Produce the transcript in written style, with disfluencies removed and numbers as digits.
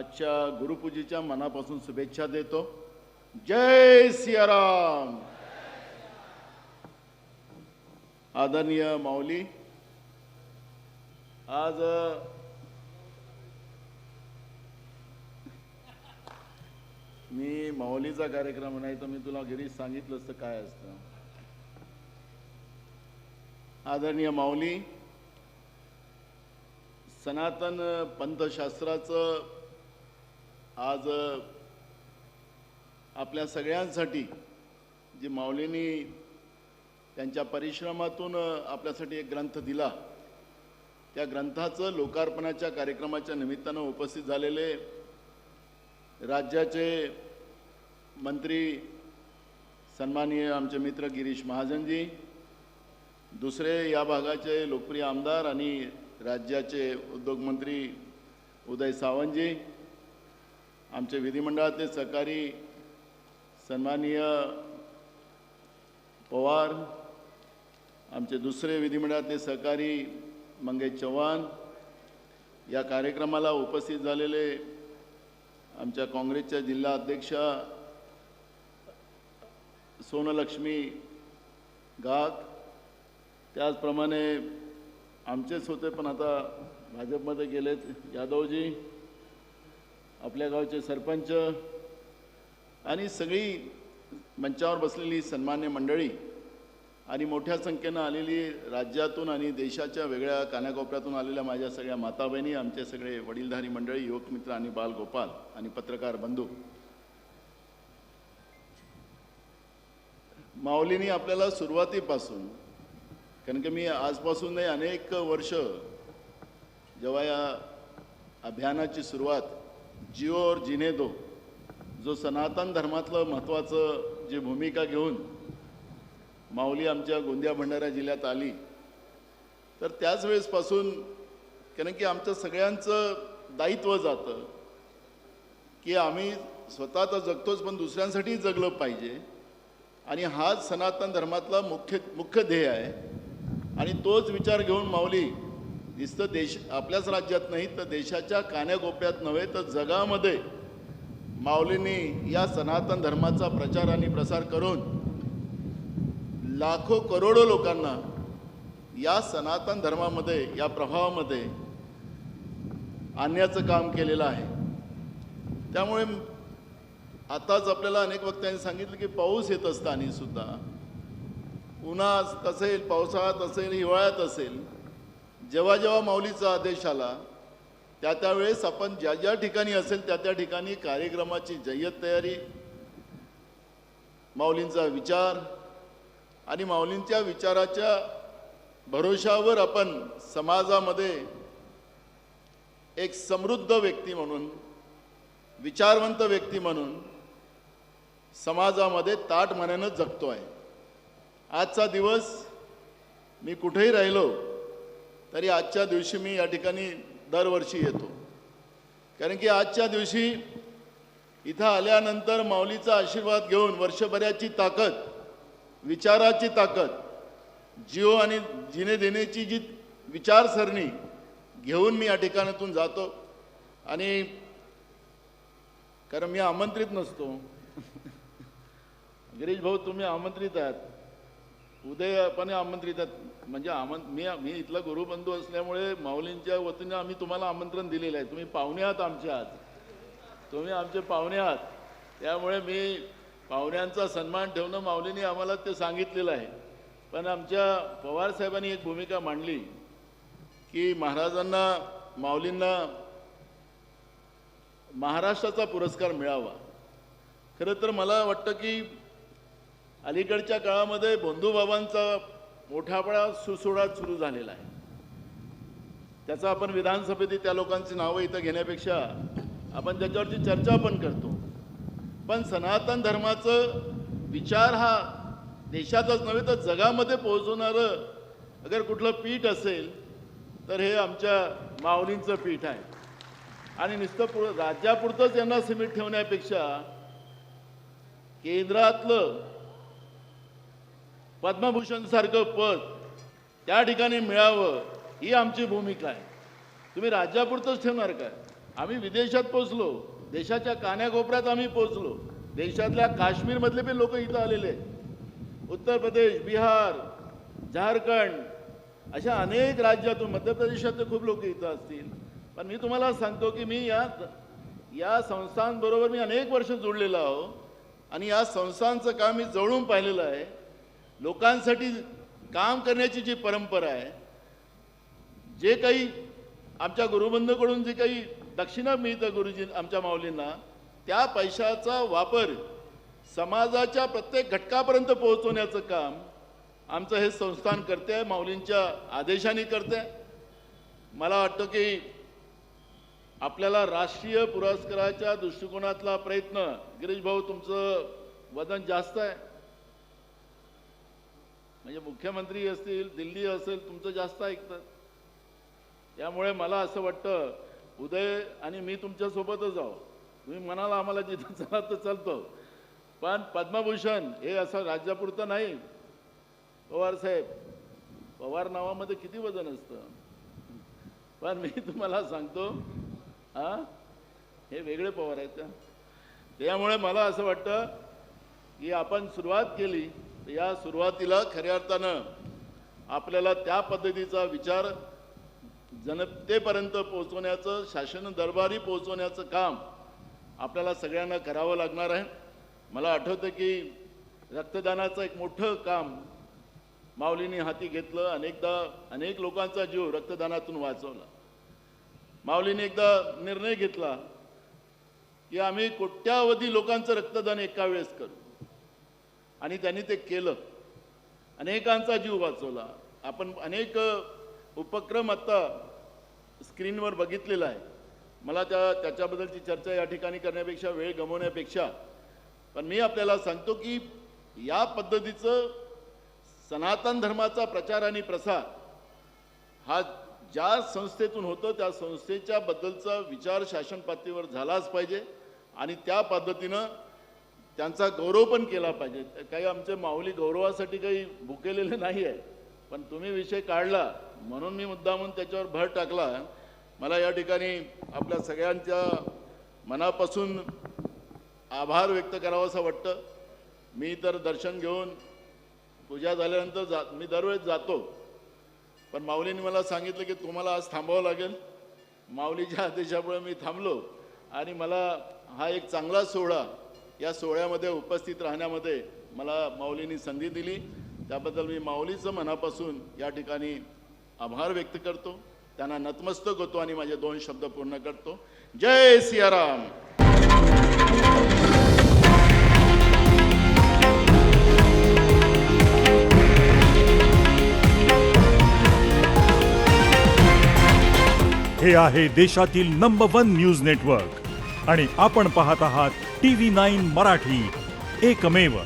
आजच्या गुरुपूजेच्या मनापासून शुभेच्छा देतो। जय सियाराम। आदरणीय माऊली, आज मी माऊलीचा कार्यक्रम नाही तर मी तुला गिरीश सांगितलं असतं काय असतं। आदरणीय माऊली, सनातन पंथशास्त्राचं आज आपल्या सगळ्यांसाठी जी माऊलींनी त्यांच्या परिश्रमातून आपल्यासाठी एक ग्रंथ दिला, त्या ग्रंथाचं लोकार्पणाच्या कार्यक्रमाच्या निमित्तानं उपस्थित झालेले राज्याचे मंत्री सन्माननीय आमचे मित्र गिरीश महाजनजी, दुसरे या भागाचे लोकप्रिय आमदार आणि राज्याचे उद्योगमंत्री उदय सावंतजी, आमचे विधिमंडळाचे सहकारी सन्माननीय पवार, आमचे दुसरे विधिमंडळाचे सहकारी मंगेश चव्हाण, या कार्यक्रमाला उपस्थित झालेले आमच्या काँग्रेसच्या जिल्हा अध्यक्षा सोनलक्ष्मी गाग, त्याचप्रमाणे आमचेच होते पण आता भाजपमध्ये गेलेत यादवजी, आपल्या गावचे सरपंच आणि सगळी मंचावर बसलेली सन्मान्य मंडळी आणि मोठ्या संख्येनं आलेली राज्यातून आणि देशाच्या वेगळ्या कानाकोपऱ्यातून आलेल्या माझ्या सगळ्या माता बहिणी, आमचे सगळे वडीलधारी मंडळी, युवक मित्र आणि बालगोपाल आणि पत्रकार बंधू, माऊलींनी आपल्याला सुरुवातीपासून, कारण की मी आजपासून नाही अनेक वर्ष जेव्हा या अभियानाची सुरुवात जिओ और जीने दो, जो सनातन धर्मातलं महत्त्वाचं जी भूमिका घेऊन माऊली आमच्या गोंदिया भंडारा जिल्ह्यात आली, तर त्याच वेळेसपासून, कारण की आमचं सगळ्यांचं दायित्व जातं की आम्ही स्वतः तर जगतोच पण दुसऱ्यांसाठी जगलं पाहिजे आणि हाच सनातन धर्मातला मुख्य ध्येय आहे। आणि तोच विचार घेऊन माऊली नुसतं देश आपल्याच राज्यात नाही तर देशाच्या कानाकोपऱ्यात नव्हे तर जगामध्ये माऊलींनी या सनातन धर्माचा प्रचार आणि प्रसार करून लाखो करोडो लोकांना या सनातन धर्मामध्ये, या प्रभावामध्ये आणण्याचं काम केलेलं आहे। त्यामुळे आताच आपल्याला अनेक वक्त्यांनी सांगितलं की पाऊस येत असताना सुद्धा, उन्हात असेल, पावसाळ्यात असेल, हिवाळ्यात असेल, जेव्हा जेव्हा माऊलीचा आदेश आला त्या त्यावेळेस आपण ज्या ज्या ठिकाणी असेल त्या त्या ठिकाणी कार्यक्रमाची जय्यत तयारी, माऊलींचा विचार आणि माऊलींच्या विचाराच्या भरोशावर आपण समाजामध्ये एक समृद्ध व्यक्ती म्हणून, विचारवंत व्यक्ती म्हणून समाजामध्ये ताठमानेनं जगतो आहे। आजचा दिवस मी कुठेही राहिलो तरी आजच्या दिवशी मी या ठिकाणी दरवर्षी येतो, कारण की आजच्या दिवशी इथं आल्यानंतर माऊलीचा आशीर्वाद घेऊन वर्षभराची ताकद, विचाराची ताकद, जिओ आणि जिने देण्याची जी विचारसरणी घेऊन मी या ठिकाणातून जातो। आणि कारण मी आमंत्रित नसतो गिरीश भाऊ, तुम्ही आमंत्रित आहात, उदयपणे आमंत्रित आहेत, म्हणजे मी इथला गुरुबंधू असल्यामुळे माऊलींच्या वतीने आम्ही तुम्हाला आमंत्रण दिलेलं आहे। तुम्ही पाहुणे आहात आमचे, आज तुम्ही आमचे पाहुणे आहात, त्यामुळे मी पाहुण्यांचा सन्मान ठेवणं माऊलींनी आम्हाला ते सांगितलेलं आहे। पण आमच्या पवार साहेबांनी एक भूमिका मांडली की महाराजांना, माऊलींना महाराष्ट्राचा पुरस्कार मिळावा। खरं तर मला वाटतं की अलीकडच्या काळामध्ये बंधुबाबांचा मोठापणा सुसोडात सुरू झालेला आहे। त्याचा आपण विधानसभेत त्या लोकांची नावं इथं घेण्यापेक्षा आपण त्याच्यावरची चर्चा पण करतो। पण सनातन धर्माचं विचार हा देशातच नव्हे तर जगामध्ये पोहोचवणारं अगर कुठलं पीठ असेल तर हे आमच्या माऊलींचं पीठ आहे। आणि नुसतं राज्यापुरतंच यांना सीमित ठेवण्यापेक्षा केंद्रातलं पद्मभूषण सारखं पद त्या ठिकाणी मिळावं ही आमची भूमिका आहे। तुम्ही राज्यापुरतंच ठेवणार का? आम्ही विदेशात पोचलो, देशाच्या कान्याकोपऱ्यात आम्ही पोचलो, देशातल्या काश्मीरमधले पण लोक इथं आलेले आहेत, उत्तर प्रदेश, बिहार, झारखंड अशा अनेक राज्यातून, मध्य प्रदेशातले खूप लोक इथं असतील. पण मी तुम्हाला सांगतो की मी या संस्थांबरोबर मी अनेक वर्ष जोडलेलो आहो आणि या संस्थांचं काम मी जवळून पाहिलेलं आहे. लोकांसाठी काम करण्याची जी परंपरा आहे, जे काही आमच्या गुरुबंधूकडून जी काही दक्षिणा मिळतं गुरुजी आमच्या माऊलींना, त्या पैशाचा वापर समाजाच्या प्रत्येक घटकापर्यंत पोहोचवण्याचं काम आमचं हे संस्थान करते आहे, माऊलींच्या आदेशाने करते आहे. मला वाटतं की आपल्याला राष्ट्रीय पुरस्काराच्या दृष्टिकोनातला प्रयत्न, गिरीश भाऊ तुमचं वजन जास्त आहे, म्हणजे मुख्यमंत्री असतील, दिल्ली असेल, तुमचं जास्त ऐकतात. त्यामुळे मला असं वाटतं उदय आणि मी तुमच्यासोबतच आहो. तुम्ही म्हणाला आम्हाला जिथं चला तर चालतो, पण पद्मभूषण हे असं राज्यापुरतं नाही. पवार साहेब, पवार नावामध्ये किती वजन असतं. पण मी तुम्हाला सांगतो हे वेगळे पवार आहेत का. त्यामुळे मला असं वाटतं की आपण सुरुवात केली, या सुरुवातीला खऱ्या अर्थानं आपल्याला त्या पद्धतीचा विचार जनतेपर्यंत पोहोचवण्याचं, शासन दरबारी पोहोचवण्याचं काम आपल्याला सगळ्यांना करावं लागणार आहे. मला आठवतं की रक्तदानाचं एक मोठं काम माऊलींनी हाती घेतलं. अनेक लोकांचा जीव रक्तदानातून वाचवला. माऊलींनी एकदा निर्णय घेतला की आम्ही कोट्यावधी लोकांचं रक्तदान एका वेळेस करू, आणि त्यांनी ते केलं. अनेकांचा जीव वाचवला. आपण अनेक उपक्रम आता स्क्रीनवर बघितलेला आहे. मला त्याच्याबद्दलची चर्चा या ठिकाणी करण्यापेक्षा, वेळ गमावण्यापेक्षा, पण मी आपल्याला सांगतो की या पद्धतीचं सनातन धर्माचा प्रचार आणि प्रसार हा ज्या संस्थेतून होतो त्या संस्थेच्या बद्दलचा विचार शासन पातळीवर झालाच पाहिजे आणि त्या पद्धतीनं त्यांचा गौरव पण केला पाहिजे. काही आमचे माऊली गौरवासाठी काही भुकेलेले नाही आहे, पण तुम्ही विषय काढला म्हणून मी मुद्दामून त्याच्यावर भर टाकला. मला या ठिकाणी आपल्या सगळ्यांच्या मनापासून आभार व्यक्त करावं असं वाटतं. मी तर दर्शन घेऊन पूजा झाल्यानंतर मी दरवेळेस जातो, पण माऊलींनी मला सांगितलं की तुम्हाला आज थांबावं लागेल. माऊलीच्या आदेशामुळे मी थांबलो आणि मला हा एक चांगला सोहळा, या सोहळ्यामध्ये उपस्थित राहण्यामध्ये मला माऊलींनी संधी दिली. त्याबद्दल मी माऊलीचं मनापासून या ठिकाणी आभार व्यक्त करतो, त्यांना नतमस्तक होतो आणि माझे 2 शब्द पूर्ण करतो. जय सियाराम. हे आहे देशातील नंबर 1 न्यूज नेटवर्क आणि आपण पाहत आहात TV9 मराठी, एकमेव.